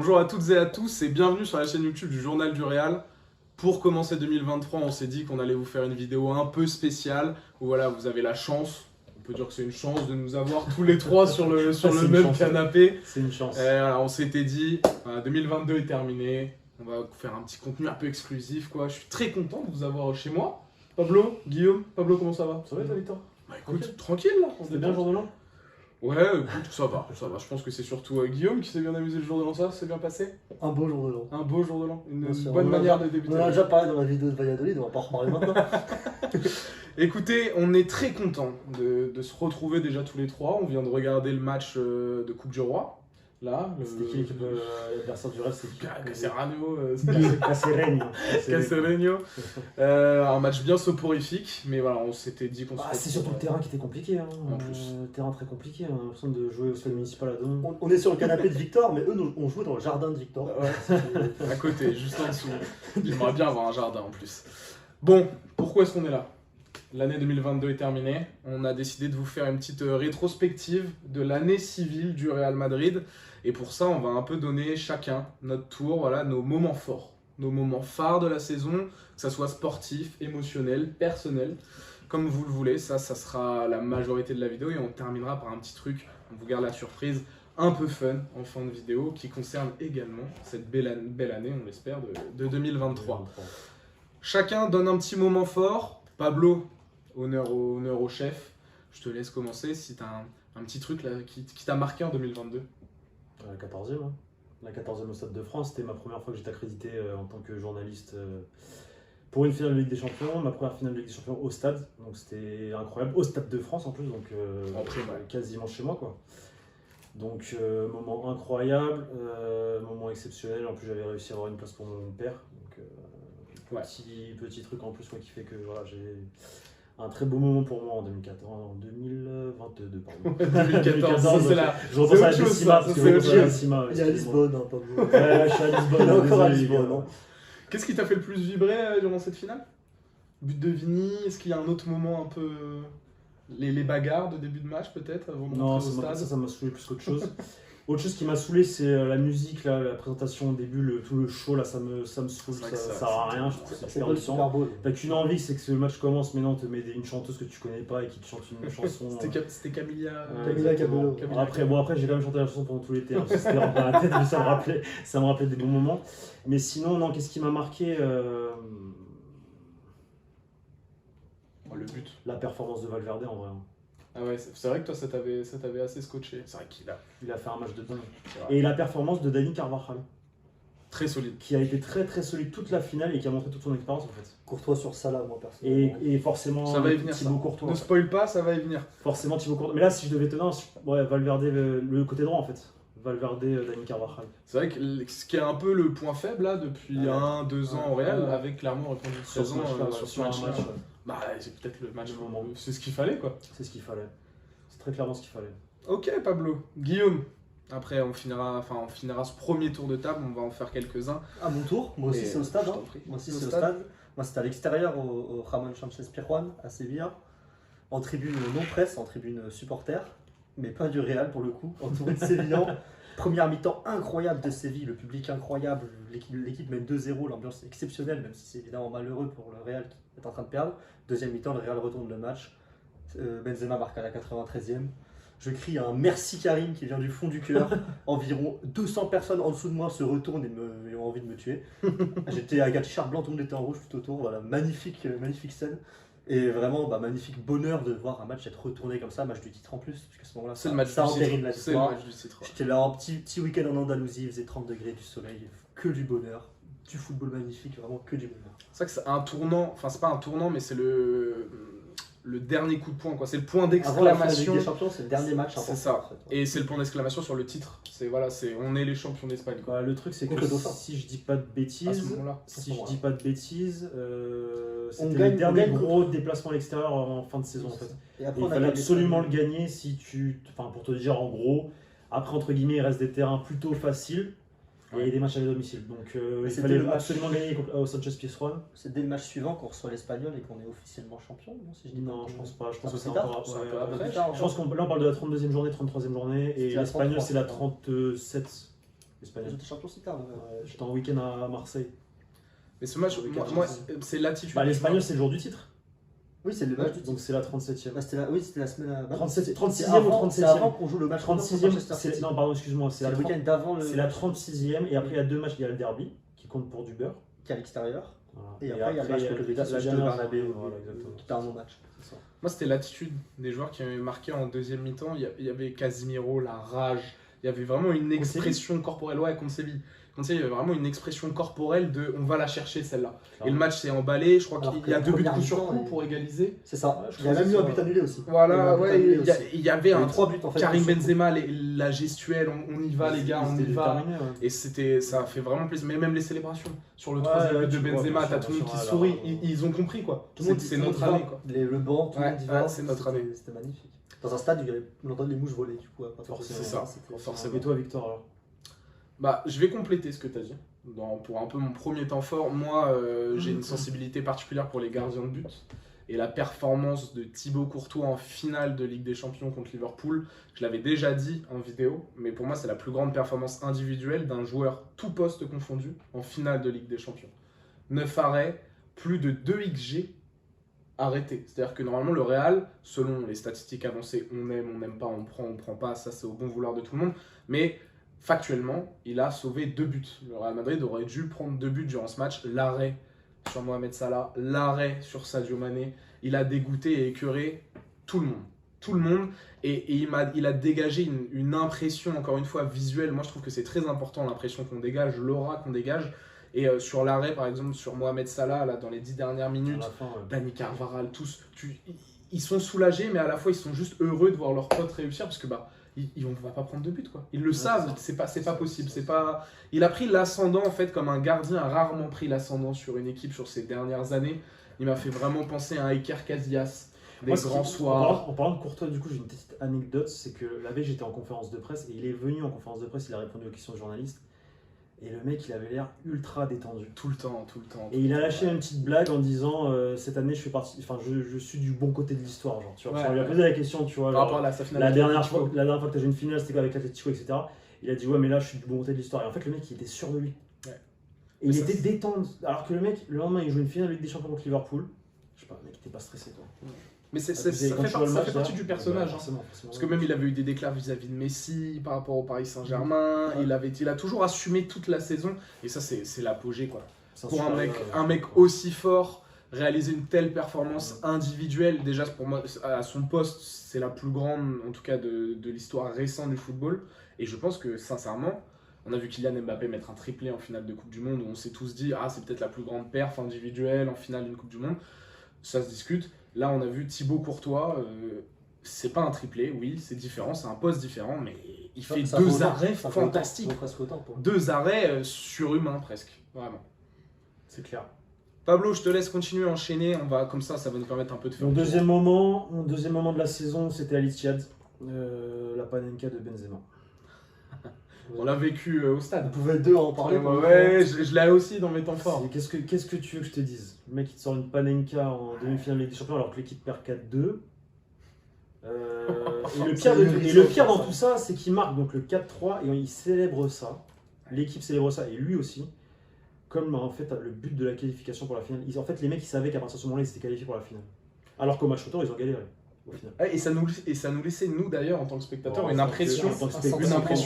Bonjour à toutes et à tous et bienvenue sur la chaîne YouTube du Journal du Real. Pour commencer 2023, on s'est dit qu'on allait vous faire une vidéo un peu spéciale où voilà, vous avez la chance, on peut dire que c'est une chance de nous avoir tous les trois sur le même canapé. C'est une chance. Voilà, on s'était dit, 2022 est terminé, on va vous faire un petit contenu un peu exclusif quoi. Je suis très content de vous avoir chez moi. Pablo, Guillaume, Pablo, comment ça va? Ça va toi Victor? Bah écoute, tranquille là. C'était bien le jour de l'an? Ouais, écoute, ça va. Je pense que c'est surtout Guillaume qui s'est bien amusé le jour de l'an, ça s'est bien passé? Un beau jour de l'an. Un beau jour de l'an, une Bien sûr. bonne manière de débuter. On en a déjà parlé dans la vidéo de Valladolid, on va pas en reparler maintenant. Écoutez, on est très content de se retrouver déjà tous les trois. On vient de regarder le match de Coupe du Roi. Là, C'était qui l'équipe adversaire du Real? C'est qui? Caserano, Caserano. un match bien soporifique, mais voilà, on s'était dit qu'on se C'est surtout le terrain qui était compliqué. Hein. En plus. Terrain très compliqué. On a l'impression de jouer au stade municipal à Deauville. On est sur le canapé de Victor, mais eux, on joue dans le jardin de Victor. Ouais, à côté, juste en dessous. J'aimerais bien avoir un jardin en plus. Bon, pourquoi est-ce qu'on est là? L'année 2022 est terminée. On a décidé de vous faire une petite rétrospective de l'année civile du Real Madrid. Et pour ça, on va un peu donner chacun notre tour, voilà, nos moments forts, nos moments phares de la saison, que ça soit sportif, émotionnel, personnel, comme vous le voulez. Ça sera la majorité de la vidéo et on terminera par un petit truc, on vous garde la surprise, un peu fun en fin de vidéo qui concerne également cette belle année, on l'espère, de 2023. Chacun donne un petit moment fort. Pablo, honneur au chef. Je te laisse commencer si tu as un petit truc là, qui t'a marqué en 2022. La 14e. Hein. La 14e au Stade de France. C'était ma première fois que j'étais accrédité en tant que journaliste pour une finale de Ligue des Champions. Ma première finale de Ligue des Champions au stade. Donc c'était incroyable. Au Stade de France en plus. Donc quasiment chez moi quoi. Donc moment incroyable, moment exceptionnel. En plus j'avais réussi à avoir une place pour mon père. Donc petit truc en plus quoi, qui fait que voilà, j'ai un très beau moment pour moi en 2022 pardon. 2014, c'est là. Je repense à la décima parce que Il y a Lisbonne, hein, Pablo. Ouais, je suis à Lisbonne. Il est encore à désolé, Lisbonne, les gars. non? Qu'est-ce qui t'a fait le plus vibrer durant cette finale? But de Vini, est-ce qu'il y a un autre moment un peu... Les bagarres de début de match peut-être avant de Non, rentrer au stade? ça m'a saoulé plus qu'autre chose. Autre chose qui m'a saoulé, c'est la musique, là, la présentation au début, tout le show, là, ça me saoule, ça sert à rien, je trouve que c'est C'est super pas le du Super temps. Bowl. T'as qu'une envie, c'est que le match commence, mais non, on te met une chanteuse que tu connais pas et qui te chante une chanson. C'était Camilla... Camilla Cabello. Après, j'ai quand même chanté la chanson pendant tout l'été, hein, parce que c'était dans la tête, mais ça me rappelait des bons moments. Mais sinon, non, qu'est-ce qui m'a marqué le but. La performance de Valverde en vrai. Hein. Ah ouais, c'est vrai que toi ça t'avait assez scotché. C'est vrai qu'il Il a fait un match de dingue. vrai. Et la performance de Dani Carvajal, Très solide. qui a été très très solide toute la finale et qui a montré toute son expérience en fait. Courtois sur Salah, moi, personnellement. Et forcément, Ça va y venir, Thibaut ça. Courtois. Ne spoil pas, ça va y venir. Forcément Thibaut Courtois. Mais là, si je devais te donner, ouais, Valverde, le côté droit en fait. Valverde, Dani Carvajal. C'est vrai que ce qui est un peu le point faible là depuis 1-2 ans au Real, avait clairement répondu présent sur ce match-là. Bah, c'est peut-être le match moment. C'est ce qu'il fallait quoi. C'est ce qu'il fallait. C'est très clairement ce qu'il fallait. Ok Pablo. Guillaume. Après on finira ce premier tour de table, on va en faire quelques-uns. À mon tour, moi aussi Et c'est au stade. je Hein. t'en prie. Moi aussi Au c'est au stade. stade. Moi c'était à l'extérieur au Ramon Sánchez Pizjuán à Séville. En tribune non presse, en tribune supporter, mais pas du Real pour le coup, entouré de Sévillans. Première mi-temps incroyable de Séville, le public incroyable, l'équipe mène 2-0, l'ambiance est exceptionnelle, même si c'est évidemment malheureux pour le Real qui est en train de perdre. Deuxième mi-temps, le Real retourne le match. Benzema marque à la 93e. Je crie un merci Karim qui vient du fond du cœur. Environ 200 personnes en dessous de moi se retournent et ont envie de me tuer. J'étais avec un t-shirt blanc, tout le monde était en rouge tout autour. Voilà, magnifique scène. Et vraiment, magnifique bonheur de voir un match être retourné comme ça, match du titre en plus, parce qu'à ce moment-là, C'est le match ça du entérine titre. la C'est le victoire. match du titre. Ouais. J'étais là en petit week-end en Andalousie, il faisait 30 degrés, du soleil, que du bonheur, du football magnifique, vraiment que du bonheur. C'est vrai que c'est un tournant, enfin c'est pas un tournant mais c'est le dernier coup de poing quoi, c'est le point Avant la finale de d'exclamation. Ligue des Champions, c'est le dernier match important. C'est ça. En fait, ouais. Et c'est le point d'exclamation sur le titre. On est les champions d'Espagne quoi. Bah, le truc, c'est que Donc le dauphin. si je dis pas de À ce bêtises, moment-là. c'était gagne- le dernier on gagne gros déplacement à l'extérieur en fin de saison en fait. Et Et après, il on a fallait gagné absolument le l'Espagne. gagner pour te dire en gros, après entre guillemets il reste des terrains plutôt faciles et des matchs à domicile. Donc il C'était fallait le match. absolument gagner au Sanchez Pizjuán. C'est dès le match suivant qu'on reçoit l'Espagnol et qu'on est officiellement champion, non, si je dis pas Non, de- je pense pas. Je pense Ah, que c'est c'est tard. encore C'est un peu ouais, après. Plus tard, Je pense qu'on là on parle de la 32e journée, 33e journée et C'était la l'Espagnol 33, c'est la je crois. 37. Ils Espagnol. étaient champions aussi tard. J'étais en week-end à Marseille. Mais ce match, moi, c'est l'attitude. Bah, l'Espagnol, c'est le jour du titre. Oui, c'est le match du Donc titre. c'est la 37e. Bah, oui, c'était la semaine. 37e ou C'est avant 37e. qu'on joue le match. 36e, non, pardon, excuse-moi. C'est le week-end d'avant. C'est la 36e. Et après, il y a 2 matchs. Il y a le derby qui compte pour du beurre. Qui est à l'extérieur. Voilà. Et après, il y a le match contre le Betis, la juste dernière le Bernabeu, voilà, exactement. qui était un non-match. C'est ça. Moi, c'était l'attitude des joueurs qui avaient marqué en deuxième mi-temps. Il y avait Casemiro, la rage. Il y avait vraiment une expression corporelle. Ouais, contre Séville. Contre Séville, il y avait vraiment une expression corporelle de on va la chercher celle-là. Et le match s'est emballé. Je crois qu'il y a 2 buts coup sur coup pour égaliser. C'est ça. Ouais, je Il y a même eu ça. un but annulé aussi. Voilà, ouais, il y avait un 3 buts en fait. Karim Benzema, la gestuelle, on y va les gars, on y va. Terminé, ouais. Et ça a fait vraiment plaisir. Mais même les célébrations. Sur le Ouais, troisième ouais, but de tu vois, Benzema, bien t'as sûr, tout le monde bien qui sûr, sourit. alors, Ils ont compris quoi. Tout le monde C'est dit notre va. année quoi. Le banc, tout le monde y va. C'est notre année. C'était magnifique. Dans un stade où on entend les mouches voler, du coup. C'est ça. Forcément. Et toi, Victor, alors? Bah, je vais compléter ce que tu as dit. Pour un peu mon premier temps fort, moi j'ai une sensibilité particulière pour les gardiens de but. Et la performance de Thibaut Courtois en finale de Ligue des Champions contre Liverpool, je l'avais déjà dit en vidéo, mais pour moi c'est la plus grande performance individuelle d'un joueur tout poste confondu en finale de Ligue des Champions. 9 arrêts, plus de 2 XG arrêtés. C'est-à-dire que normalement le Real, selon les statistiques avancées, on n'aime pas, on prend pas, ça c'est au bon vouloir de tout le monde, mais factuellement, il a sauvé 2 buts. Le Real Madrid aurait dû prendre 2 buts durant ce match. L'arrêt sur Mohamed Salah, l'arrêt sur Sadio Mané, il a dégoûté et écœuré tout le monde. Tout le monde. Et il a dégagé une impression, encore une fois, visuelle. Moi, je trouve que c'est très important, l'impression qu'on dégage, l'aura qu'on dégage. Et sur l'arrêt, par exemple, sur Mohamed Salah, là, dans les 10 dernières minutes, Dani Carvajal, tous, ils sont soulagés, mais à la fois, ils sont juste heureux de voir leur pote réussir, parce que on va pas prendre de but quoi. Ils le savent, c'est pas possible, il a pris l'ascendant en fait comme un gardien a rarement pris l'ascendant sur une équipe sur ces dernières années. Il m'a fait vraiment penser à Iker Casillas, des grands soirs. En parlant de Courtois, du coup, j'ai une petite anecdote, c'est que la veille j'étais en conférence de presse et il est venu en conférence de presse, il a répondu aux questions de journalistes et le mec il avait l'air ultra détendu. Tout le temps. Et il a lâché une petite blague en disant cette année je suis du bon côté de l'histoire, genre, tu vois. On lui a posé la question, tu vois. Par rapport à sa finale la dernière fois que tu as joué une finale, c'était avec l'Atlético, etc. Il a dit ouais mais là je suis du bon côté de l'histoire. Et en fait le mec il était sûr de lui. Ouais. Et il était détendu. Alors que le mec le lendemain il joue une finale avec des champions contre Liverpool. Je sais pas, le mec était pas stressé quoi. Mais ça fait partie du personnage. Forcément. Parce que même il avait eu des déclats vis-à-vis de Messi par rapport au Paris Saint-Germain. Il a toujours assumé toute la saison. Et ça c'est l'apogée quoi. Pour un mec aussi fort, réaliser une telle performance individuelle, déjà pour moi, à son poste, c'est la plus grande, en tout cas de l'histoire récente du football. Et je pense que, sincèrement, on a vu Kylian Mbappé mettre un triplé en finale de Coupe du Monde, où on s'est tous dit, c'est peut-être la plus grande perf individuelle en finale d'une Coupe du Monde. Ça se discute. Là, on a vu Thibaut Courtois, c'est pas un triplé, oui, c'est différent, c'est un poste différent, mais il fait 2 arrêts fantastiques. 2 arrêts surhumains presque, vraiment. C'est clair. Pablo, je te laisse continuer à enchaîner. On va comme ça va nous permettre un peu de faire. Mon deuxième moment de la saison, c'était à l'Etihad, la Panenka de Benzema. On l'a vécu au stade. Vous pouvez deux en parler. Ouais, je l'ai aussi dans mes temps forts. Qu'est-ce que tu veux que je te dise? Le mec il te sort une Panenka en demi-finale de Ligue des Champions alors que l'équipe perd 4-2. Et le pire dans tout ça, c'est qu'il marque donc le 4-3 et il célèbre ça. L'équipe célèbre ça et lui aussi. Comme en fait le but de la qualification pour la finale. En fait, les mecs ils savaient qu'à partir de ce moment-là ils étaient qualifiés pour la finale. Alors qu'au match retour ils ont galéré au final. Et ça nous laissait nous d'ailleurs en tant que spectateurs une impression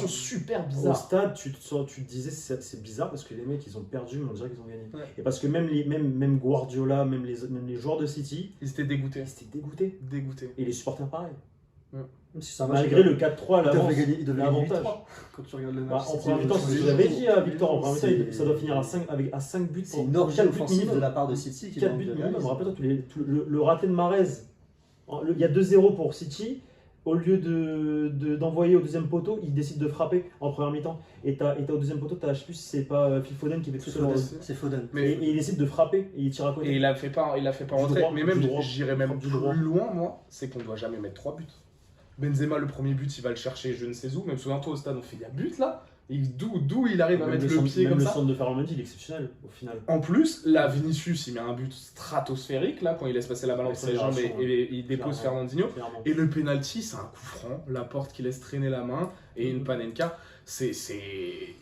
super bizarre. Au stade tu te disais c'est bizarre parce que les mecs ils ont perdu mais on dirait qu'ils ont gagné. Ouais. Et parce que même Guardiola, même les joueurs de City, ils étaient dégoûtés. Et les supporters pareil. Si malgré le 4-3 il devait l'avantage. Quand tu regardes le match. En première mi-temps, c'est ce que j'avais dit à Victor. En première mi-temps, ça doit finir à 5 buts. C'est une orgie offensive de la part de City. 4 buts minimum. Rappelle-toi, le raté de Mahrez, il y a 2-0 pour City. Au lieu d'envoyer au deuxième poteau, il décide de frapper en première mi-temps. Et t'as au deuxième poteau, je sais plus si c'est pas Phil Foden qui fait tout seul. C'est Foden. Et il décide de frapper et il tire à côté. Et il a fait pas rentrer. Mais même, j'irais même plus loin, moi, c'est qu'on doit jamais mettre 3 buts. Benzema, le premier but, il va le chercher je ne sais où. Même souviens-toi au stade, on fait il y a but là. D'où il arrive à mettre le pied comme ça. Le centre de Ferland Mendy, il est exceptionnel au final. En plus, là, Vinicius, il met un but stratosphérique là quand il laisse passer la balle entre les jambes et il dépose Fernandinho. Et le penalty, c'est un coup franc, la porte qui laisse traîner la main et une Panenka.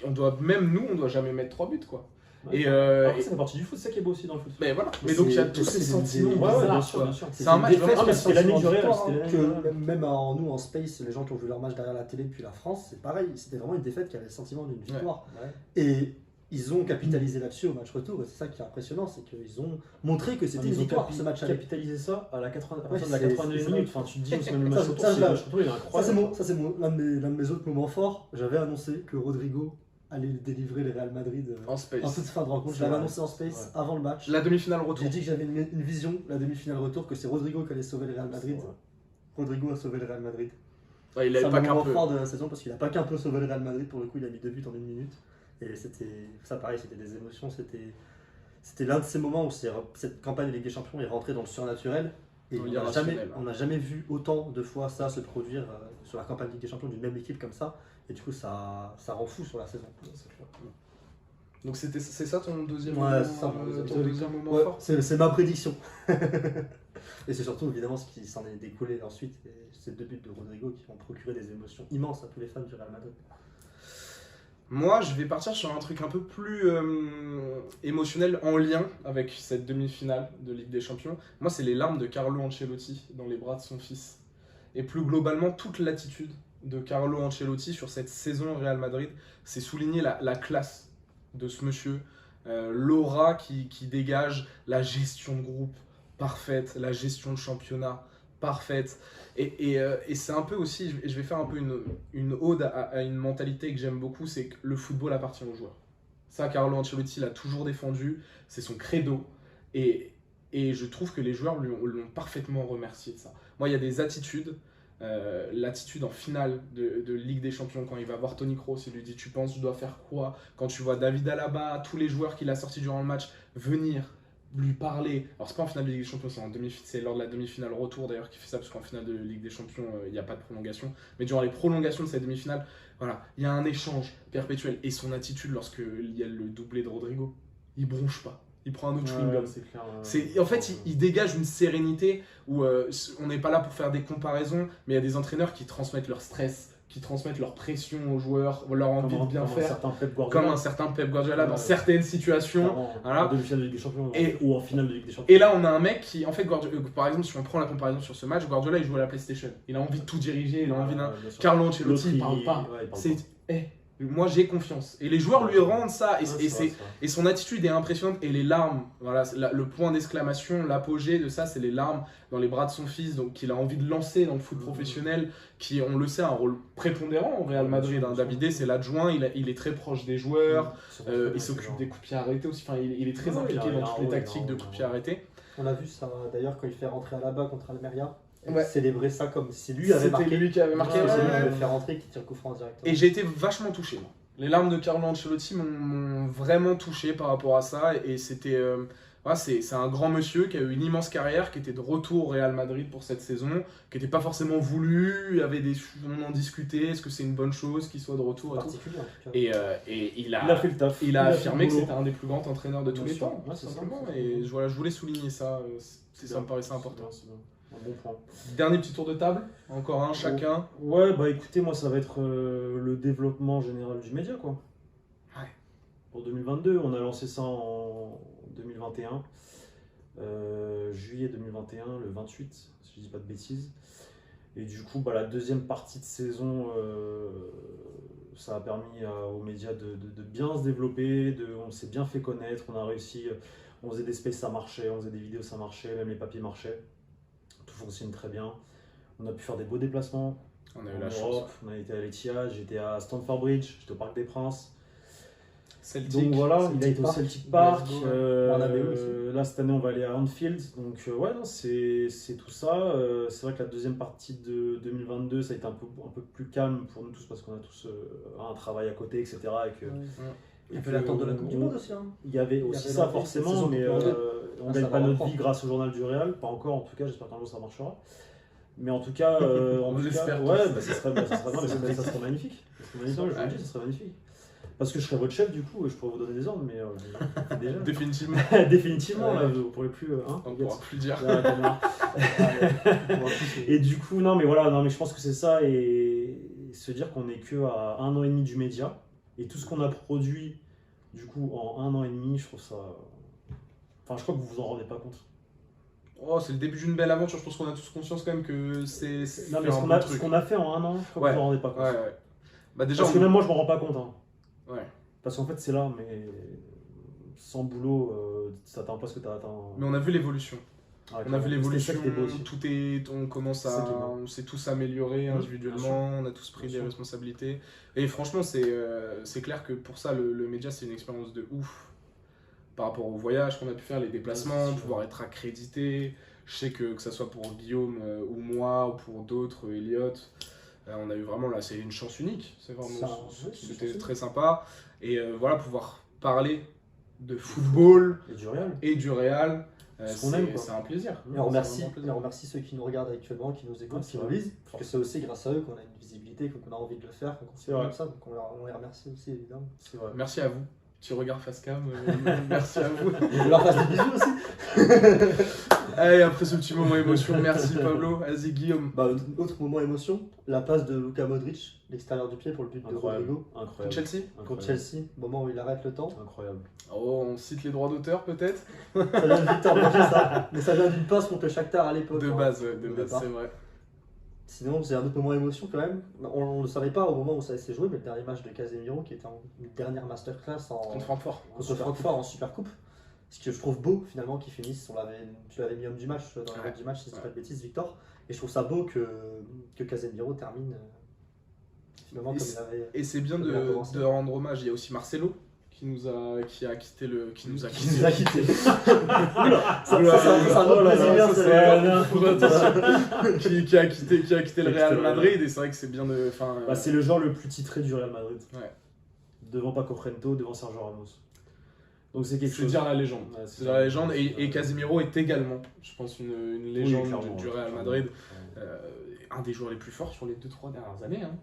on doit, même nous, on doit jamais mettre 3 buts, quoi. Ouais. Et, Après, ça fait partie du foot, c'est ça qui est beau aussi dans le foot. mais voilà. Mais Mais donc il y a c'est- tous ces c'est- sentiments. c'est- Ouais, bizarres, bien sûr, quoi. bien sûr. C'est un match une défaite, vraiment mais c'était l'année du Real, victoire, c'était l'année du Real. que même nous en Space, les gens qui ont vu leur match derrière la télé depuis la France, c'est pareil. C'était vraiment une défaite qui avait le sentiment d'une victoire. Ouais. Et ils ont capitalisé là-dessus au match retour. Et c'est ça qui est impressionnant, c'est qu'ils ont montré que c'était une victoire ce match aller. Capitaliser ça à la 80, à Ouais, partir de la c'est- 82 c'est minutes. ça. Enfin, tu te dis, c'est même le Ça, match ça, retour, je c'est l'avoue. le match retour, il est incroyable. Ça, c'est l'un de mes autres moments forts. J'avais annoncé que Rodrigo allait délivrer le Real Madrid En en space. toute fin de rencontre. Je C'est l'avais vrai. annoncé en Space Ouais. avant le match. La demi-finale retour. J'ai dit que j'avais une vision, la demi-finale retour, que c'est Rodrigo qui allait sauver le Real Madrid. Rodrigo a sauvé le Real Madrid. Ouais, il C'est avait un pas qu'un moment peu. fort de la saison parce qu'il a pas qu'un peu sauvé le Real Madrid. Pour le coup, il a mis 2 buts en 1 minute. Et c'était ça, pareil, c'était des émotions. C'était l'un de ces moments où cette campagne de Ligue des Champions est rentrée dans le surnaturel. Et Dans on l'irrationnel. n'a jamais vu autant de fois ça se produire sur la campagne de Ligue des Champions d'une même équipe comme ça. Et du coup, ça rend fou sur la saison. Donc c'est ça ton deuxième Ouais, moment, c'est ça, mon deuxième ton deuxième moment Ouais, fort. c'est ma prédiction. Et c'est surtout évidemment ce qui s'en est découlé ensuite. Et ces 2 buts de Rodrigo qui ont procuré des émotions immenses à tous les fans du Real Madrid. Moi, je vais partir sur un truc un peu plus émotionnel en lien avec cette demi-finale de Ligue des Champions. Moi, c'est les larmes de Carlo Ancelotti dans les bras de son fils. Et plus globalement, toute l'attitude de Carlo Ancelotti sur cette saison au Real Madrid, c'est souligner la classe de ce monsieur, l'aura qui dégage, la gestion de groupe parfaite, la gestion de championnat parfaite. Et c'est un peu aussi, je vais faire un peu une ode à une mentalité que j'aime beaucoup, c'est que le football appartient aux joueurs. Ça, Carlo Ancelotti l'a toujours défendu, c'est son credo. Et je trouve que les joueurs l'ont parfaitement remercié de ça. Moi, il y a des attitudes, l'attitude en finale de Ligue des Champions, quand il va voir Toni Kroos, il lui dit « Tu penses, je dois faire quoi ?» Quand tu vois David Alaba, tous les joueurs qu'il a sortis durant le match, venir lui parler. Alors c'est pas en finale de Ligue des Champions, c'est lors de la demi-finale retour d'ailleurs qu'il fait ça, parce qu'en finale de Ligue des Champions, il n'y a pas de prolongation. Mais durant les prolongations de cette demi-finale, voilà, il y a un échange perpétuel. Et son attitude lorsqu'il y a le doublé de Rodrigo, il bronche pas. Il prend un autre chewing-gum. C'est clair. En fait, il dégage une sérénité où on n'est pas là pour faire des comparaisons, mais il y a des entraîneurs qui transmettent leur stress, qui transmettent leur pression aux joueurs, leur envie de bien faire, comme un certain Pep Guardiola dans certaines situations. Voilà. En demi-finale de Ligue des Champions Et- ou en finale de Ligue des Champions. Et là, on a un mec qui, en fait, par exemple, si on prend la comparaison sur ce match, Guardiola, il joue à la PlayStation. Il a envie de tout diriger, il a envie d'un. Bien sûr. Carlo Ancelotti, L'autre, il parle pas. ouais, il parle C'est, pas. moi, j'ai confiance. Et les joueurs lui rendent ça. Ouais, c'est vrai. Et son attitude est impressionnante. Et les larmes, voilà, le point d'exclamation, l'apogée de ça, c'est les larmes dans les bras de son fils, donc qu'il a envie de lancer dans le foot professionnel, qui, on le sait, a un rôle prépondérant au Real Madrid. Hein. David, c'est l'adjoint, il est très proche des joueurs, il s'occupe des coups de pied arrêtés aussi. Enfin, il est très Ouais, impliqué il a dans toutes les un tactiques rôle, de coups de pied arrêtés. On a vu ça d'ailleurs quand il fait rentrer Alaba contre Almeria. Ouais. Célébrer ça comme si lui avait marqué. C'était lui qui avait marqué. Parce que c'est lui qui Ouais. avait fait rentrer qui tire le coup franc directement. Et j'ai été vachement touché, moi. Les larmes de Carlo Ancelotti m'ont vraiment touché par rapport à ça. Et c'était. C'est un grand monsieur qui a eu une immense carrière, qui était de retour au Real Madrid pour cette saison, qui n'était pas forcément voulu. On en discutait, est-ce que c'est une bonne chose qu'il soit de retour et tout. Particulier, en tout cas. Et il Il a fait le taf. il a fait affirmé le que boulot. c'était un des plus grands entraîneurs de tous Bien les sûr. temps, Ouais, c'est ça, simplement. c'est ça. Et voilà, je voulais souligner ça. Ça bien. me paraissait important. C'est bien. Un bon point. Dernier petit tour de table, encore un chacun. Ouais, bah écoutez, moi ça va être le développement général du média, quoi. Ouais. Pour 2022, on a lancé ça en 2021. Juillet 2021, le 28, si je dis pas de bêtises. Et du coup, bah, la deuxième partie de saison, ça a permis aux médias de bien se développer, on s'est bien fait connaître, on a réussi, on faisait des spaces, ça marchait, on faisait des vidéos, ça marchait, même les papiers marchaient. Tout fonctionne très bien. On a pu faire des beaux déplacements. On a eu En la chance. Europe, on a été à l'Etihad, j'étais à Stamford Bridge, j'étais au Parc des Princes. Celtic. Donc voilà, il a Celtic été au Park, Celtic Park. Glasgow, Bernabeu aussi. Là, cette année, on va aller à Anfield. Donc ouais, non, c'est tout ça. C'est vrai que la deuxième partie de 2022, ça a été un peu plus calme pour nous tous parce qu'on a tous un travail à côté, etc. Il y avait l'attente de la Coupe du Monde aussi. Hein. Il y avait Il y aussi avait ça l'envie, cette forcément, saison mais Coupe du Monde. on ne Ça gagne va pas notre reprendre. vie grâce au journal du Real. Pas encore, en tout cas, j'espère qu'un jour ça marchera. Mais en tout cas, l'espère ouais, tous. bah, ça serait bien, ça serait magnifique. Ça serait magnifique, je vous le dis, ça serait magnifique. Parce que je serais votre chef du coup, et je pourrais vous donner des ordres, mais déjà. Définitivement. Définitivement, là, Ouais. vous ne pourrez plus. On ne pourra plus dire. Là, la caméra. Et du coup, non, mais voilà, non, mais je pense que c'est ça, et se dire qu'on n'est que à 1 an et demi du média, et tout ce qu'on a produit, du coup, en 1 an et demi, je trouve ça... Enfin, je crois que vous vous en rendez pas compte. Oh, c'est le début d'une belle aventure. Je pense qu'on a tous conscience quand même que c'est Non, mais un bon ce truc. qu'on a fait en 1 an, je crois que vous vous en rendez pas compte. Ouais. Bah déjà, Parce que même moi, je m'en rends pas compte. Hein. Ouais. Parce qu'en fait, c'est là, mais sans boulot, ça t'atteint pas ce que t'as atteint. Mais on a vu l'évolution. Ah, On a vu l'évolution, c'était ça qui était beau aussi. on commence C'est ça qui est à, beau. on s'est tous améliorés individuellement, on a tous pris Bien des sûr. responsabilités. Et franchement, c'est clair que pour ça, le média, c'est une expérience de ouf. Par rapport au voyage qu'on a pu faire, les déplacements, c'est sûr. pouvoir être accrédité. Je sais que ça soit pour Guillaume ou moi, ou pour d'autres, Elliot, on a eu vraiment là, c'est une chance unique. C'est vraiment, c'était très sympa. Et voilà, pouvoir parler de football Et du réel. et du Real. Ce qu'on aime, quoi. C'est un plaisir. Et on remercie, C'est vraiment un plaisir. on remercie ceux qui nous regardent actuellement, qui nous écoutent, Ouais, qui c'est nous vrai. lisent, parce que c'est aussi grâce à eux qu'on a une visibilité, qu'on a envie de le faire, qu'on C'est continue vrai. comme ça, donc on les remercie aussi évidemment. C'est vrai. Merci à vous. Petit regard face cam. Merci à vous. On leur fasse des bisous aussi. Allez, après ce petit moment émotion, merci Pablo. Vas-y Guillaume. Bah, autre moment émotion, la passe de Luka Modric, l'extérieur du pied pour le but de Incroyable. Rodrigo Incroyable. Chelsea. contre Chelsea, moment où il arrête le temps. Incroyable. Oh, on cite les droits d'auteur peut-être. Ça vient de Victor Moses, ça. Mais ça vient d'une passe contre le Shakhtar à l'époque. De hein, base, ouais, au de base, départ. c'est vrai. Sinon, c'est un autre moment émotion quand même. On ne le savait pas au moment où ça s'est joué, mais le dernier match de Casemiro qui était une dernière masterclass Contre Francfort. contre Francfort en Supercoupe. Ce que je trouve beau finalement qu'ils finissent. Tu l'avais mis homme du match dans le Ouais. homme du match, si je dis pas de bêtises, Victor. Et je trouve ça beau que Casemiro termine finalement Et comme il avait. Et c'est bien Ça vient commencer. de rendre hommage. Il y a aussi Marcelo qui nous a quitté le qui nous a Qui quitté. nous a quittés. Oula, ça, Oula, c'est un oh autre là là, brésilien, ça, c'est c'est- qui a quitté le Real Madrid et c'est vrai que c'est bien de. Enfin, Bah, c'est le joueur le plus titré du Real Madrid. Ouais. Devant Paco Rento, devant Sergio Ramos. Donc c'est quelque c'est chose. dire la légende. Ouais, C'est dire la légende et Casemiro est également, je pense, une Oui, légende clairement, du Real clairement. Madrid. Un des joueurs les plus forts sur les 2-3 dernières années. Hein.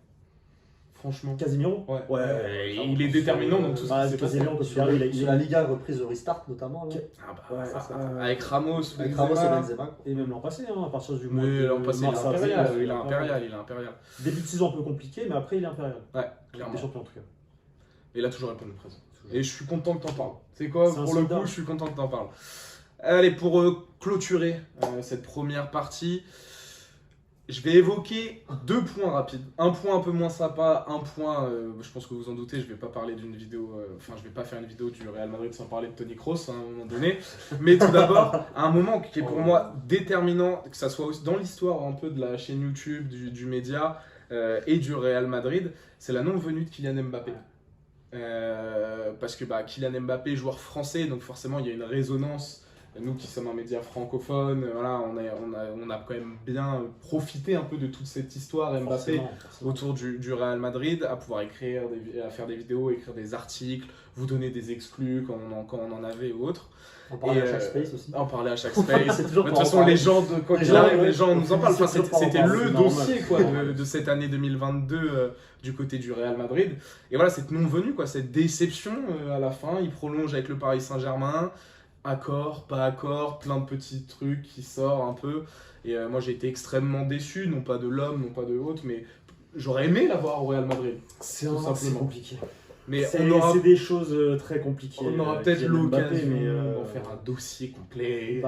Franchement. Casemiro. Ouais. Ouais. Il est déterminant dans tout ce Ah, qui s'est passé. Casemiro, parce Sur qu'il la Liga reprise au restart notamment. Là. Ah bah, Ouais, ça, avec Ramos, Avec Ramos et Benzema. Benzema. Et même l'an passé, hein, à partir du mois Mais de l'an passé, il est mars, avril, impérial. Il est ouais. impérial. Il est impérial. Début de saison un peu compliqué, mais après il est impérial. Ouais, Des clairement. champions en tout cas. Et il a toujours répondu présent. Et je suis content que t'en parles. C'est quoi, C'est un pour le soldat. coup, je suis content que t'en parles. Allez, pour clôturer cette première partie, je vais évoquer 2 points rapides. Un point un peu moins sympa, un point, je pense que vous en doutez, je vais pas parler d'une vidéo, enfin je vais pas faire une vidéo du Real Madrid sans parler de Toni Kroos à un moment donné. Mais tout d'abord, un moment qui est pour moi déterminant, que ça soit aussi dans l'histoire un peu de la chaîne YouTube, du média et du Real Madrid, c'est la non-venue de Kylian Mbappé. Parce que Kylian Mbappé, joueur français, donc forcément il y a une résonance. Nous qui sommes un média francophone, voilà, on a quand même bien profité un peu de toute cette histoire Mbappé Forcément. autour du Real Madrid, à pouvoir écrire, à faire des vidéos, écrire des articles, vous donner des exclus quand on en avait ou autre. On parlait à Et, chaque space aussi. En parler à chaque space. C'est toujours De pour toute en façon, parler. les gens, quand Les il gens, arrive, ouais, les gens nous en parlent. Enfin, c'est toujours c'était pour en le parler, c'est dossier normal, quoi, c'est normal. de cette année 2022 du côté du Real Madrid. Et voilà, cette non-venue, quoi, cette déception à la fin. Il prolonge avec le Paris Saint-Germain. Accord, pas accord, plein de petits trucs qui sortent un peu. Et moi, j'ai été extrêmement déçu, non pas de l'homme, non pas de l'autre, mais j'aurais aimé l'avoir au Real Madrid. C'est Tout c'est simplement. compliqué. Mais C'est on aura, des choses très compliquées. on aura peut-être Kylian Mbappé, l'occasion mais d'en faire un dossier complet.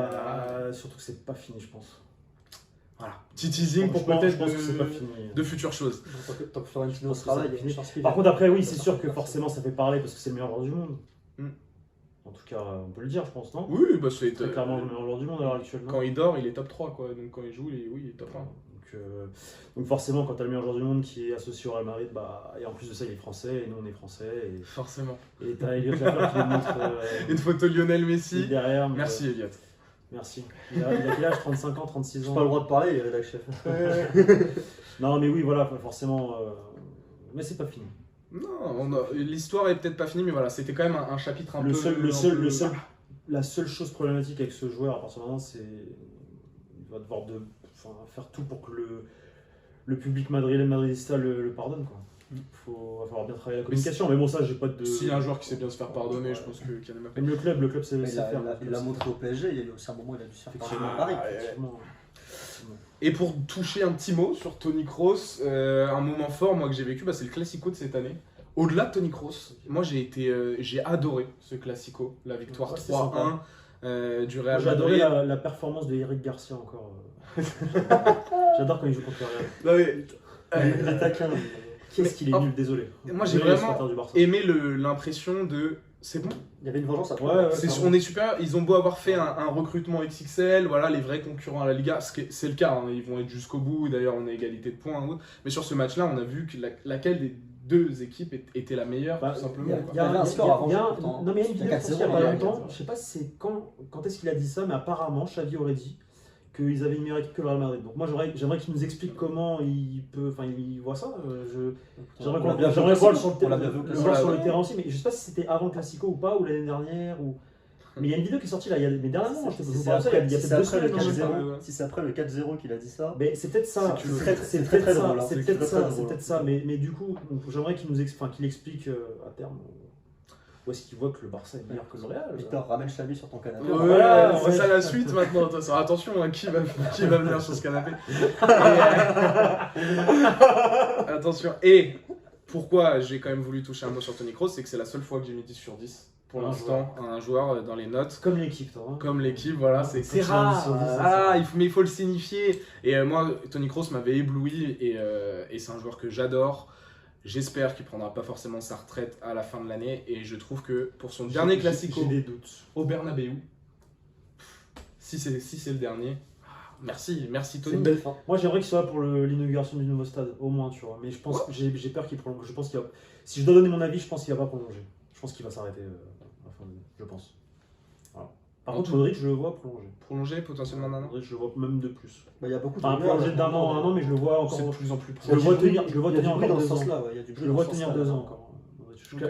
surtout que c'est pas fini, je pense. Voilà, petit teasing pour Franchement, peut-être je pense que c'est pas fini. de futures choses. Tant que Florentino pense que sera là, ça il y a une finit. chance qu'il Par vienne. contre, après, oui, c'est sûr que forcément ça fait parler parce que c'est le meilleur joueur du monde. Mm. En tout cas, on peut le dire, je pense, non? Oui, c'est Très clairement le meilleur joueur du monde à l'heure actuelle. non quand il dort, il est top 3 quoi. Donc quand il joue, il est top 1. Donc forcément, quand tu as le meilleur joueur du monde qui est associé au Real Madrid, et en plus de ça, il est français, et nous on est français, Forcément. et tu as Elliot Lafleur qui nous montre Une photo Lionel Messi. derrière. mais, Merci Elliot. Merci. Il a quel âge? 35 ans, 36 J'ai ans? pas le droit de parler, il est rédac chef. Non, mais oui, voilà, forcément. Mais c'est pas fini. Non, l'histoire est peut-être pas finie, mais voilà, c'était quand même un chapitre un peu. La seule chose problématique avec ce joueur à partir de maintenant, c'est il va devoir faire tout pour que le public madridista le pardonne, quoi. Va falloir bien travailler la communication, mais bon, ça, j'ai pas de. S'il y a un joueur qui sait bien se faire pardonner, je pense que Kylian Mbappé. Même le club sait Il faire. l'a montré au PSG, il y a eu aussi un moment où il a dû se faire pardonner Effectivement. à Paris. Effectivement. Et pour toucher un petit mot sur Toni Kroos, un moment fort moi que j'ai vécu, c'est le Classico de cette année. Au-delà de Toni Kroos, moi j'ai adoré ce Classico, la victoire Ouais, c'est 3-1 du Real J'ai Madrid. adoré la performance de Eric Garcia encore. J'adore quand il joue contre le Real. Non, mais, Les taquins. Qu'est-ce qu'il est nul, désolé. moi j'ai Désolé, les vraiment supporters du Barça. aimé l'impression de c'est bon. Il y avait une vengeance à Ouais, On est super, ils ont beau avoir fait un recrutement XXL, voilà, les vrais concurrents à la Liga, c'est le cas, hein, ils vont être jusqu'au bout, d'ailleurs on a égalité de points, hein, mais sur ce match-là, on a vu que laquelle des deux équipes était la meilleure, tout simplement. Il y avait un score avant. Non, mais il y a une vidéo Il y a sortie il y a pas 4-0, longtemps, je sais pas si c'est quand est-ce qu'il a dit ça, mais apparemment, Xavi aurait dit qu'ils avaient une meilleure équipe que le Real Madrid. Donc moi j'aimerais qu'il nous explique comment il voit ça. J'aimerais voir sur le terrain aussi, mais je sais pas si c'était avant le Classico ou pas, ou l'année dernière, ou... Mais il y a une vidéo qui est sortie là, mais dernièrement, je vous parle de ça, il y a peut-être 2 semaines. Si c'est après le 4-0 qu'il a dit ça. Mais c'est peut-être ça, c'est très drôle. c'est peut-être ça, mais du coup, j'aimerais qu'il nous explique à terme où est-ce qu'il voit que le Barça est meilleur que le Real. Victor, ramène Xavi sur ton canapé. Voilà, c'est ça la suite maintenant. Attention, hein, qui va venir sur ce canapé. Attention. Et pourquoi j'ai quand même voulu toucher un mot sur Toni Kroos, c'est que c'est la seule fois que j'ai mis 10 sur 10 pour l'instant un joueur dans les notes. Comme l'équipe, toi. Hein. Comme l'équipe, voilà, c'est rare. Mais il faut le signifier. Et moi, Toni Kroos m'avait ébloui et c'est un joueur que j'adore. J'espère qu'il prendra pas forcément sa retraite à la fin de l'année et je trouve que pour son dernier Classico j'ai des doutes. au Bernabeu, si c'est le dernier, merci C'est Toni. une belle fin. Moi j'aimerais qu'il soit pour l'inauguration du nouveau stade, au moins, tu vois. Mais je pense, j'ai peur qu'il prolonge. Je pense si je dois donner mon avis, je pense qu'il va pas prolonger. Je pense qu'il va s'arrêter à la fin de l'année, je pense. Voilà. Par contre, Modric, je le vois prolonger. Prolonger potentiellement d'un an. Modric, je le vois même de plus. Il y a beaucoup de Enfin, prolonger d'un an à un an, mais je le vois C'est de encore. plus en plus Je le vois tenir dans encore ce 2 ans. sens-là. Je le vois tenir 2 ans encore.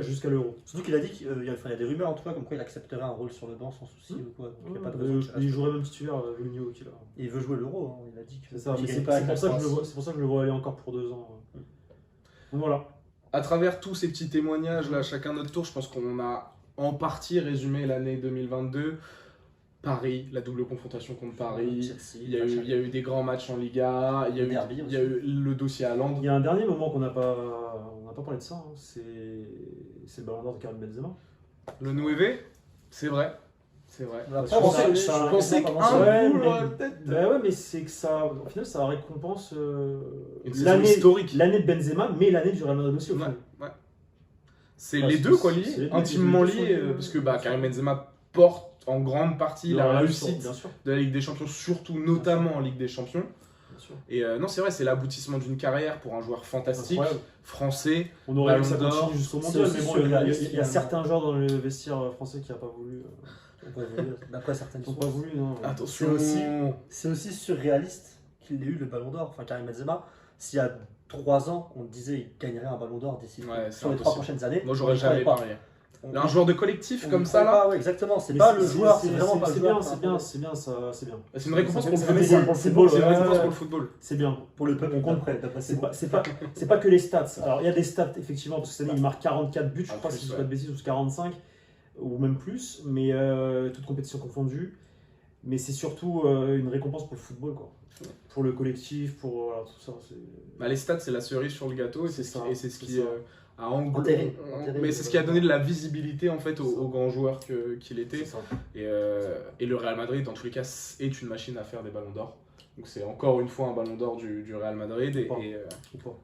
Jusqu'à l'Euro. Surtout qu'il a dit qu'il y a des rumeurs en tout cas comme quoi il accepterait un rôle sur le banc sans souci ou quoi. Donc il n'y a pas de raison qu'il Il reste. jouerait même titulaire vu le niveau qu'il a. Et il veut jouer l'Euro, hein. Il a dit que C'est ça, mais qu'il c'est gagne pas avec pour ça la que je le France. vois. C'est pour ça que je le vois aller encore pour 2 ans. Donc voilà. À travers tous ces petits témoignages là, chacun notre tour, je pense qu'on a en partie résumé l'année 2022. Paris, la double confrontation contre Paris. Chelsea, Il y a eu des grands matchs en Liga, il y a eu le dossier à Londres. Il y a un dernier moment qu'on n'a pas parlé de ça, hein. C'est le ballon d'or de Karim Benzema. Le 9, c'est vrai. C'est vrai. Après, Je on pensais- sait- je pensais comment qu'un ça- Ouais, coup, mais- là, peut-être. Bah ouais, mais c'est que ça, au final, ça récompense Une saison historique. l'année de Benzema, mais l'année du Real Madrid aussi au Ouais, final. ouais. C'est Parce les que deux quoi c'est les liés, deux, intimement les deux sont liés, liés, parce que bien sûr. Karim Benzema porte en grande partie la Real, réussite bien sûr. de la Ligue des Champions, surtout notamment en Ligue des Champions. Bien sûr. Et non, c'est vrai, c'est l'aboutissement d'une carrière pour un joueur fantastique, Incroyable. français. On aurait Ballon vu ça d'or. continue jusqu'au C'est mondial, aussi mais bon, surréaliste, il y a finalement. certains joueurs dans le vestiaire français qui n'ont pas voulu. D'après certaines Ils n'ont sources. pas voulu, non. Attention. C'est aussi surréaliste qu'il ait eu le ballon d'or, enfin Karim Benzema. S'il y a 3 ans, on disait qu'il gagnerait un ballon d'or d'ici Ouais, c'est sur les 3 impossible. prochaines années, Moi, j'aurais on jamais croyait pas. parié. On- Un joueur de collectif on comme ne ça, croyait là, pas, ouais, exactement, c'est Mais pas le joueur, c'est vraiment pas le c'est joueur. bien, c'est bien, c'est bien. c'est une récompense pour le C'est football. bien, pour le football, C'est une ouais, récompense ouais. pour le football. C'est bien. Pour le peuple, On compte. d'après C'est pas que les stats. Alors il y a des stats effectivement parce que cette année il marque 44 buts, je En crois plus, si je dis ouais. pas de bêtises, ou 45 ou même plus, mais toutes compétitions confondues. Mais c'est surtout une récompense pour le football quoi. Pour le collectif, pour voilà, tout ça. Bah, les stats, c'est la cerise sur le gâteau et c'est C'est ce ça, qui c'est ça. a Enterré. mais c'est ce qui a donné de la visibilité en fait C'est au ça. grand joueur qu'il était. C'est ça. Et le Real Madrid, dans tous les cas, est une machine à faire des ballons d'or. Donc c'est encore une fois un ballon d'or du Real Madrid. Ou pas. Ou pas.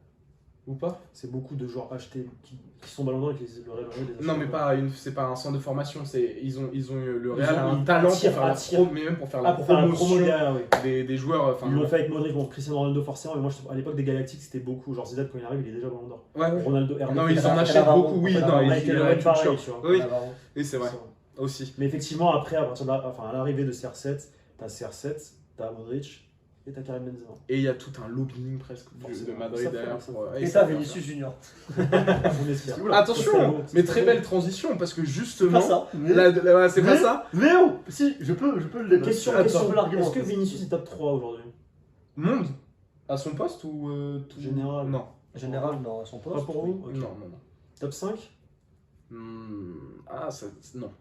Ou pas. C'est beaucoup de joueurs achetés qui sont ballons d'or et qui le Real Madrid les Non, mais achète. c'est pas un centre de formation. Ils ont eu le Ils Real a ont- un ils talent attirent- pour faire attirent. mais même pour faire Ah, la pour faire la promo promotion derrière, oui. des joueurs. Enfin, Ils l'ont fait avec Modric, bon, Cristiano Ronaldo forcément, mais moi à l'époque des Galactiques c'était beaucoup. Genre Zidane quand il arrive, il est déjà ballon d'or. ouais. Ronaldo, Non, ils en Cannavaro, achètent beaucoup, oui. Non, Cannavaro, ils Michael en Owen achètent pareil, toujours. tu vois. Oui, Navarro. et c'est vrai Ça. aussi. Mais effectivement, après, à partir de à l'arrivée de CR7, t'as CR7, t'as Modric et t'as Karim Benzema. Et il y a tout un lobbying presque de Forcément. Madrid Ça fait, derrière. ça pour- Et ça t'as fait Vinicius Junior. On espère. Attention, mais très belle. belle transition parce que Pas justement, ça. Mais c'est pas mais- ça. oh, si, je peux le débattre. Question, Attends, question. je peux l'argumenter. Est-ce que Vinicius est top 3 aujourd'hui? Monde à son poste ou tout Général. Non, Général, non, à son poste. Pas pour vous? Ok. non, non, non. Top 5? Ah, ça, non.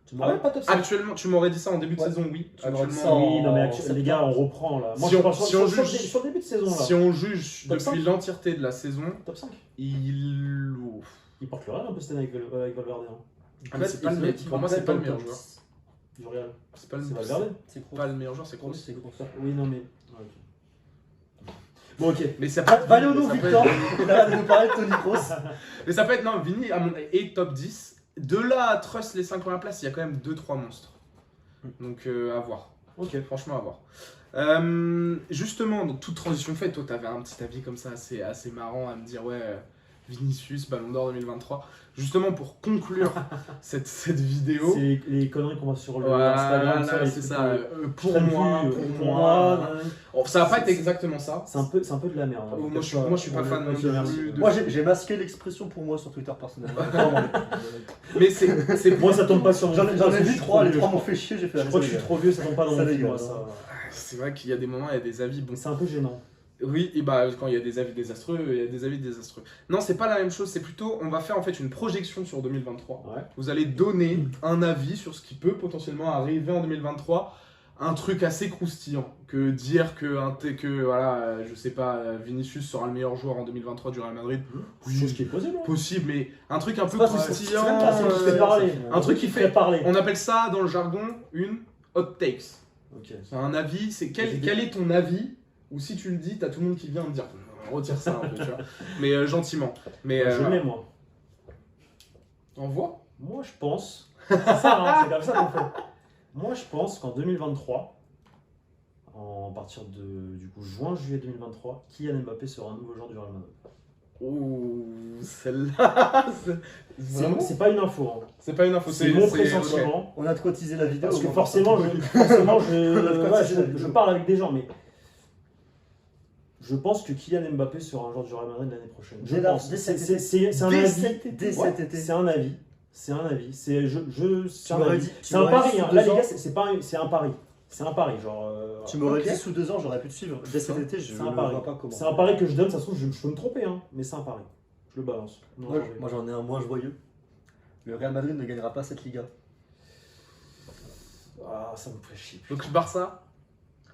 Tu Ah m'aurais ouais, pas top 5. Actuellement, tu m'aurais dit ça en début de Ouais. saison, oui. Tu m'aurais dit Actuellement, ça en- Oui, non mais septembre. les gars, on reprend là. Moi, Si je on- pense si on juge- sur le début de saison là. si on juge Top depuis 5. l'entièreté de la saison, Top 5. il. Il porte le Real un peu cette année avec Valverde. Hein. Ah, mais c'est pas le meilleur. Pour moi, c'est pas le meilleur joueur. Du Real. C'est pas le C'est meilleur. Valverde. C'est gros. Pas le meilleur joueur, c'est Gros, Kroos. c'est gros. Oui, non mais. Ah, ok. Bon, ok. Mais ça peut être. Valeo nous, ça peut Victor. être- Il a nous parler de Toni Kroos. Mais ça peut être. Non, Vini est top 10. De là à trust les 5 premières places, il y a quand même 2-3 monstres. Donc à voir. Ok. Franchement, à voir. Justement, donc toute transition faite, toi, t'avais un petit avis comme ça assez marrant à me dire, ouais, Vinicius, Ballon d'Or 2023. Justement, pour conclure cette vidéo. C'est les conneries qu'on voit sur le Voilà, Instagram. ça, les c'est trucs, ça. Pour crème moi, plus, pour pour moi. moi. Oh, ça va pas être exactement ça. C'est un peu de la merde. hein. Moi, je suis pas fan non plus de- Moi, j'ai masqué l'expression pour moi sur Twitter personnellement. Mais c'est Moi, ça tombe pas sur mon J'en feed, ai parce que je vu suis 3, trop les vieux, 3 je m'ont crois. fait chier, j'ai fait Je crois que je suis trop vieux, ça tombe pas dans Ça mon feed, dégage, moi, hein. ça. c'est vrai qu'il y a des moments, il y a des avis. Bon, C'est un peu gênant. oui, et bah quand il y a des avis désastreux, il y a des avis désastreux. Non, c'est pas la même chose, c'est plutôt, on va faire en fait une projection sur 2023. Ouais. Vous allez donner un avis sur ce qui peut potentiellement arriver en 2023. Un truc assez croustillant que dire que voilà, je sais pas, Vinicius sera le meilleur joueur en 2023 du Real Madrid. Oui, chose qui est possible. hein. Possible, mais un truc un peu pas- croustillant. c'est même pas ça qui fait parler. un truc qui fait- parler. On appelle ça dans le jargon une hot takes. Ok. C'est un avis, c'est quel est ton avis? Ou si tu le dis, t'as tout le monde qui vient me dire retire ça un peu, tu vois. Mais gentiment. Mais Je l'ai, moi. envoie. Moi, je pense. C'est ça, hein, c'est comme ça qu'on fait. Moi, je pense qu'en 2023, à partir de du coup juin-juillet 2023, Kylian Mbappé sera un nouveau joueur du Real Madrid. Ouh, celle-là. Vraiment C'est pas une info. Hein. C'est pas une info, C'est mon ok. pressentiment. On a de quoi teaser la vidéo. Parce que on va forcément, faire ça. je parle avec des gens, mais je pense que Kylian Mbappé sera un joueur du Real Madrid l'année prochaine. Je Dès là, pense. dès cet C'est un Dès avis. cet été. Ouais, Cet été. C'est un avis. C'est un avis. C'est Tu m'aurais dit. C'est un pari. Hein. Là, les gars, c'est pas un- c'est un pari. C'est un pari, genre. Tu m'aurais ok. dit sous 2 ans, j'aurais pu te suivre. Dès cet été, je C'est ne un pari. vois pas comment. C'est un pari que je donne, ça se trouve, je peux me tromper, hein, mais c'est un pari. Je le balance. Non, Moi, j'en ai un moins joyeux. Le Real Madrid ne gagnera pas cette Liga. Ah, ça me ferait chier. Donc Barça.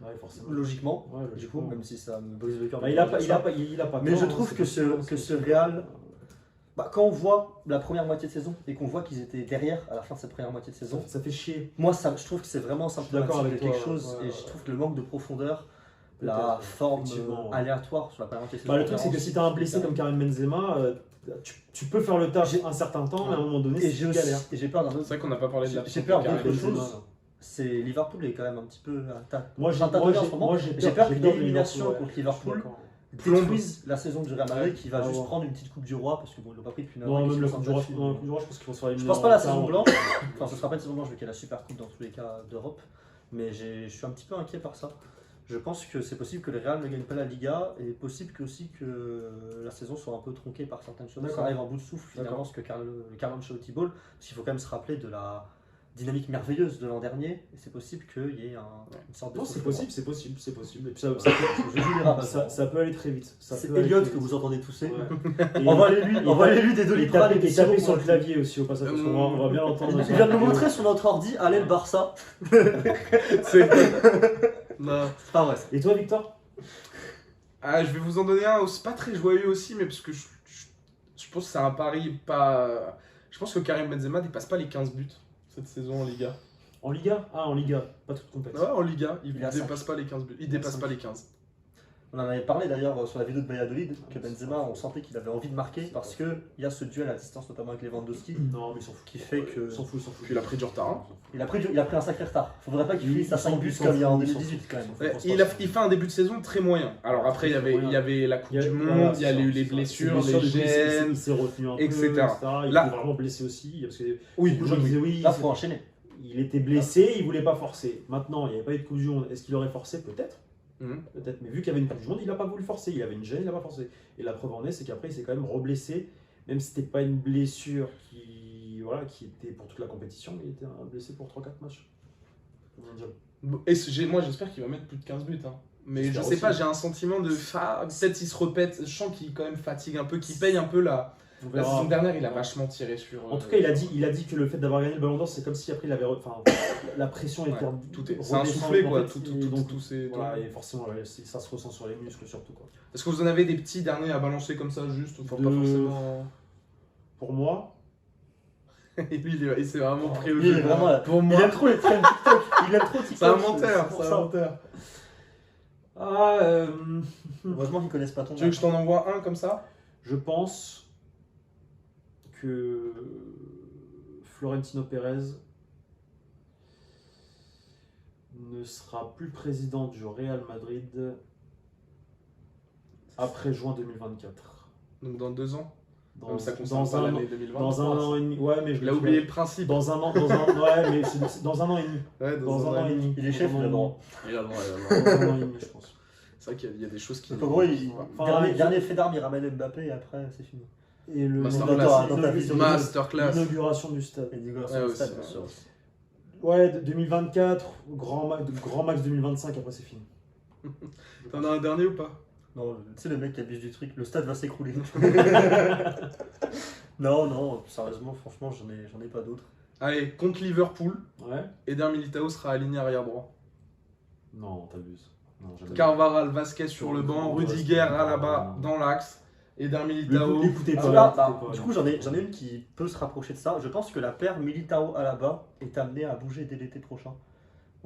Ouais, forcément. Logiquement, Ouais, du coup, logiquement. même si ça me brise le cœur. Bah, de il a dire pas, ça. il a pas. Mais tort, je hein, trouve c'est que possible, ce c'est possible. Real, quand on voit la première moitié de saison et qu'on voit qu'ils étaient derrière à la fin de cette première moitié de saison, Ça fait chier. moi je trouve que c'est vraiment d'accord symptomatique de avec quelque toi, chose ouais, et ouais. je trouve que le manque de profondeur, la Peut-être, forme effectivement. aléatoire sur la première moitié de saison. Bah, le truc, c'est que si t'as un blessé comme Karim Benzema, tu peux faire le taf J'ai- un certain temps, mais à un moment donné, et c'est galère. j'ai peur d'un C'est autre. vrai qu'on n'a pas parlé de la J'ai peur Carré. d'autre Benzema, chose. C'est Liverpool est quand même un petit peu. Moi, j'ai J'ai peur que de l'élimination Liverpool, contre ouais. Liverpool Je suis d'accord. détruise la saison du Real Madrid qui va Ah juste ouais. prendre une petite Coupe du Roi parce que bon, ils l'ont pas pris depuis 9 Non, ans. même ils la sont Coupe du Roi, dessus. non, la Coupe du Roi, je pense qu'ils vont se faire Je éliminer pense pas la en saison quart. blanche, enfin ce sera pas une saison blanche vu qu'il y a la super coupe dans tous les cas d'Europe, mais je suis un petit peu inquiet par ça. Je pense que c'est possible que le Real ne gagne pas la Liga et possible que aussi que la saison soit un peu tronquée par certaines choses. D'accord. Ça arrive en bout de souffle finalement ce que Carlo Ancelotti Ball, parce qu'il faut quand même se rappeler de la dynamique merveilleuse de l'an dernier et c'est possible qu'il y ait une sorte de Non, c'est souffle. possible, c'est possible, c'est possible. Et puis ça, Je joue les rabats. ça peut aller très vite. Ça C'est peut aller Elliot très que vite. vous entendez tousser. Ouais. Et- Envoyez-lui des Et Doliprane taper, des et taper sirops, sur le moi. clavier aussi au passage, parce qu'on va bien l'entendre. Il vient de nous montrer sur notre ordi, allez le Barça. C'est. Non. C'est pas vrai. Et toi, Victor? Ah, je vais vous en donner un, c'est pas très joyeux aussi, mais parce que je pense que c'est un pari pas. Je pense que Karim Benzema dépasse pas les 15 buts cette saison en Liga. En Liga? Ah, en Liga, pas toute Ouais, compétition. en Liga, il Il a dépasse pas les 15 buts. Il dépasse cinq. pas les 15. On en avait parlé d'ailleurs sur la vidéo de Valladolid que Benzema, on sentait qu'il avait envie de marquer parce qu'il y a ce duel à distance, notamment avec Lewandowski, Non, mais il s'en fout. qui fait que. Il s'en fout, il s'en fout. Puis il a pris du retard. Hein. Il a pris un sacré retard. Faudrait pas qu'il Il finisse à s'en 5 buts fout, comme il y a en il s'en 2018 quand même. fout. Ouais, pense il, pas. il fait un début de saison très moyen. Alors après, il y avait la Coupe Il y a- du Monde, voilà, il y a c'est eu ça, les c'est ça. blessures, C'est les du coup, gènes. il s'est retenu un peu, etc. etc. Il Là- était vraiment blessé aussi, parce que Oui, beaucoup de gens disaient oui, Là, faut enchaîner. il était blessé, il voulait pas forcer. Maintenant, il n'y avait pas eu de Coupe du Monde. Est-ce qu'il aurait forcé? Peut-être. Mhm. Peut-être. Mais vu qu'il y avait une Coupe du Monde, il n'a pas voulu forcer. Il avait une gêne, il n'a pas forcé. Et la preuve en est, c'est qu'après, il s'est quand même reblessé. Même si c'était pas une blessure qui était pour toute la compétition, il était blessé pour 3-4 matchs. Mondial. Et moi, j'espère qu'il va mettre plus de 15 buts. Hein. Mais je J'espère sais aussi. pas, j'ai un sentiment de. Peut-être il se répète. Je sens qu'il quand même fatigue un peu, qu'il paye un peu la. La verra. saison dernière, il a vachement tiré sur. En tout cas, il a dit que le fait d'avoir gagné le Ballon d'Or, c'est comme si après il avait, enfin, la pression Ouais, était. c'est un soufflé quoi, en fait, tout, et donc, tout c'est. voilà, et forcément, ouais, ça se ressent sur les muscles surtout quoi. Est-ce que vous en avez des petits derniers à balancer comme ça juste, enfin, pas De- forcément. Pour moi, Et lui, il s'est vraiment pris au Il est jeu. vraiment là. Pour Il moi, aime trop les trends TikTok. Il aime trop TikTok. c'est un menteur, pour c'est ça. un menteur. Heureusement qu'ils connaissent pas ton Tu veux que je t'en envoie un comme ça? je pense que Florentino Pérez ne sera plus président du Real Madrid après juin 2024. Donc dans 2 ans? Dans, Ça concerne dans pas un an, l'année 2020. dans un an et demi. Ouais, mais je Il a le oublié le principe. Dans un an, ouais, mais c'est dans un an et demi. Ouais, Dans un an et demi. Il est chef, il a le droit. Il a le droit, il a le droit. Dans un an et demi, je pense. C'est vrai qu'il y a des choses qui. Donc en gros, Enfin, dernier fait d'armes, il ramène Mbappé et après c'est fini. Et le Masterclass. Dans ta vision. Masterclass. l'inauguration du stade. Et du Ouais, stade, aussi, bien sûr. Ouais, 2024, grand max 2025, après c'est fini. T'en as un dernier ou pas? Non, tu sais le mec qui abuse du truc, le stade va s'écrouler. Non, sérieusement, franchement, j'en ai pas d'autres. Allez, contre Liverpool, Ouais. Eder Militao sera aligné arrière droit. Non, t'abuses. Non, jamais. Carvaral, Vasquez sur le banc, Ouais, Rudiger c'est- à la bas dans l'axe, Eder Militao. L'écoutez Ah, pas. là, l'écoutez pas, du coup, j'en ai une qui peut se rapprocher de ça. Je pense que la paire Militao-Alaba est amenée à bouger dès l'été prochain.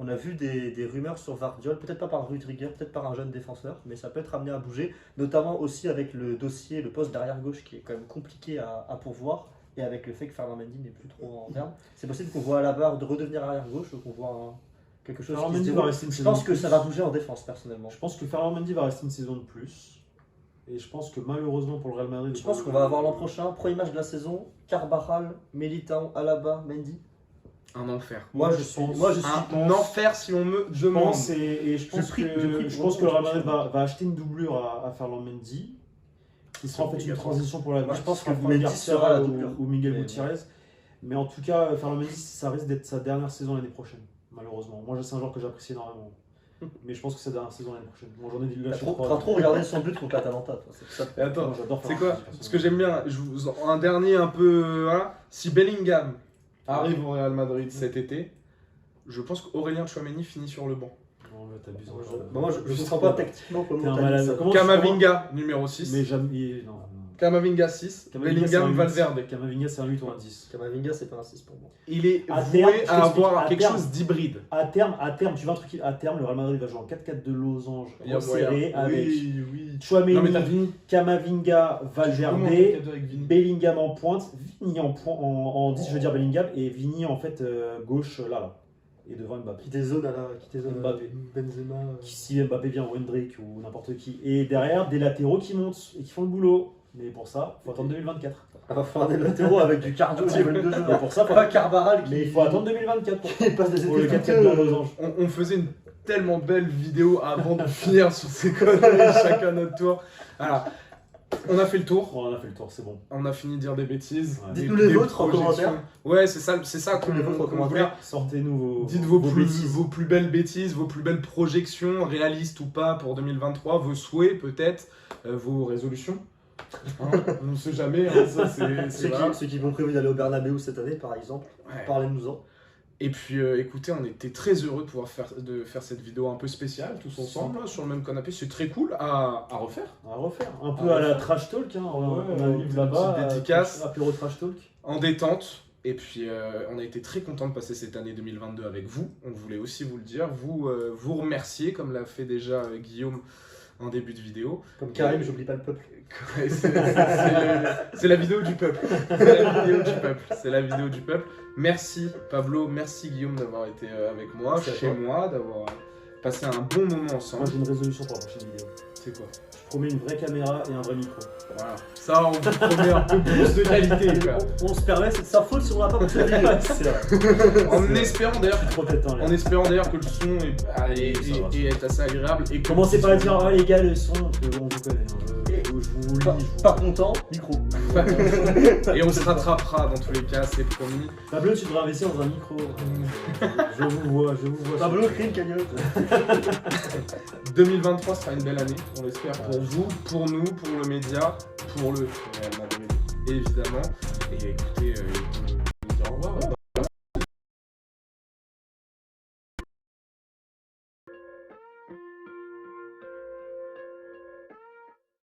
On a vu des rumeurs sur Vardiol, peut-être pas par Rudiger, peut-être par un jeune défenseur, mais ça peut être amené à bouger, notamment aussi avec le dossier, le poste d'arrière gauche qui est quand même compliqué à pourvoir, et avec le fait que Ferland Mendy n'est plus trop en terme. C'est possible qu'on voit Alaba de redevenir arrière gauche, ou qu'on voit quelque chose Ferland qui se Mendy va déroule. rester une Je saison pense de que plus. ça va bouger en défense, personnellement. Je pense que Ferland Mendy va rester une saison de plus. Et je pense que malheureusement pour le Real Madrid. Je pense qu'on va avoir l'an prochain, premier match de la saison, Carvajal, Militao, Alaba, Mendy. Un enfer. Moi, je suis. Un enfer si on me Je demande. pense, et je pense prie que le Real Madrid va acheter une doublure à Ferland Mendy. Qui sera en fait une obligatoire. transition pour la Moi, je pense que Rafa Mendy Garcia sera la doublure. ou Miguel Mais Gutiérrez. Mais en tout cas, Ferland Mendy, ça risque d'être sa dernière saison l'année prochaine, malheureusement. Moi, c'est un joueur que j'apprécie énormément. Mais je pense que c'est sa dernière saison l'année prochaine. Moi, j'en ai dit T'as lâché trop regardé son but contre l'Atalanta, toi. C'est ça. Et attends, Moi, j'adore c'est Ferland quoi? Mendy, Ce que j'aime bien, un dernier un peu. Voilà. Si Bellingham arrive au Real Madrid cet été, je pense qu'Aurélien Tchouameni finit sur le banc. Non, là, t'abuses. Moi, je ne comprends pas tactiquement T'es un comment t'as malade. dit ça. Comment Kamavinga, numéro 6. Mais jamais. Non. Kamavinga 6. Kamavinga, c'est un Bellingham, 8. Valverde. Kamavinga, c'est un 8 ou un 10. Kamavinga, c'est pas un 6 pour moi. Il est À voué terme, je à t'explique, avoir à quelque terme. chose d'hybride. À terme, tu vois un truc, à terme, le Real Madrid va jouer en 4-4 de losange Il y a serré moyen. avec Oui. Non mais Chouameni, t'as fini. Kamavinga, Comment Valverde, on fait avec Vini Bellingham en pointe, Vini en 10, je veux dire Bellingham, et Vini en fait gauche là. Et devant Mbappé. Quitter zone Mbappé. Benzema. Si Mbappé vient ou Hendrick ou n'importe qui. Et derrière, des latéraux qui montent et qui font le boulot. Mais pour ça, il faut attendre 2024. On va faire des latéraux avec du cardio au niveau de jeu. Et pour ça, Pas Carvajal qui mais il faut attendre 2024 pour il passe des le étés 4-4 de losange. On faisait une tellement belle vidéo avant de finir sur ces conneries, chacun notre tour. Alors, on a fait le tour. Bon, on a fait le tour, c'est bon. On a fini de dire des bêtises. Ouais. des- Dites-nous les des vôtres en projections. commentaire. Ouais, c'est ça qu'on les vôtres en qu'on commentaire. voulait. Sortez-nous vos. Dites vos bêtises. plus belles bêtises, vos plus belles projections, réalistes ou pas pour 2023, vos souhaits peut-être, vos résolutions. Hein, on ne sait jamais, hein, ça c'est voilà. Ceux qui vont prévu d'aller au Bernabeu cette année, par exemple, Ouais. parlez-nous-en. Et puis écoutez, on était très heureux de pouvoir faire cette vidéo un peu spéciale, tous ensemble, sur le même canapé. C'est très cool à refaire. On va refaire. Un peu à la trash talk, hein. On a un livre une là-bas. petite dédicace. Apéro trash talk. En détente. Et puis on a été très content de passer cette année 2022 avec vous. On voulait aussi vous le dire, vous remercier comme l'a fait déjà Guillaume en début de vidéo. Comme Karim, j'oublie pas le peuple. Ouais, c'est la vidéo du peuple. C'est la vidéo du peuple. C'est la vidéo du peuple. Merci Pablo, merci Guillaume d'avoir été avec moi, Merci à chez toi. moi, d'avoir passé un bon moment ensemble. Moi j'ai une résolution pour la prochaine vidéo. C'est quoi? Je promets une vraie caméra et un vrai micro. Voilà. Ça, on vous promet un peu plus de qualité. Quoi. On se permet, c'est de sa faute si on n'a pas poussé la vidéo. C'est vrai. En espérant d'ailleurs Trop tête, hein, En espérant d'ailleurs que le son est assez agréable et que Commencez pas à dire, ah les gars, le son, on vous connaît. Hein. Je vous lis. Pas content, micro. et on se rattrapera dans tous les cas, c'est promis. Pablo, tu devrais investir dans un micro. Je vous vois. Pablo, crée une cagnotte. 2023 sera une belle année, on l'espère pour vous, pour nous, pour le média, pour le Real Madrid évidemment. Et écoutez, je vous dis au revoir.